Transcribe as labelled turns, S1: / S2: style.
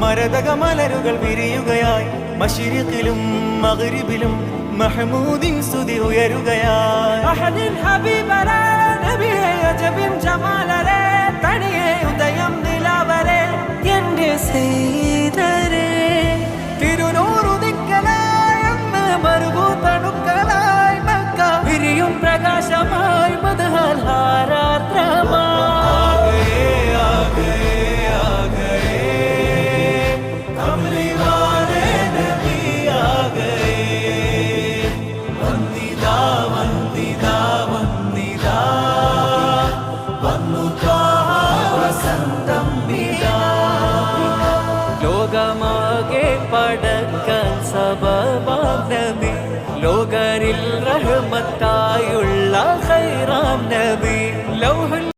S1: മരതക മലരുകൾ വിരിയുകയായി മശ്രിഖിലും മഗ്രിബിലും മഹ്മൂദിൻ സ്തുതി ഉയരുകയായി
S2: അഹദിൻ ഹബീബരേ നബിയേ അജബിൻ ജമാലരേ തണിയേ ഉദയം നിലാവരേ എന്റെ സീതരേ
S1: തിരുനൂറുദിക്കലായി അന്ന് മറുകൂത്തണുക്കളായി മക്ക
S2: വിരിയും പ്രകാശമായി മദ്ഹൽ ഹാരാദ്രമായി ലോകമാകെ പട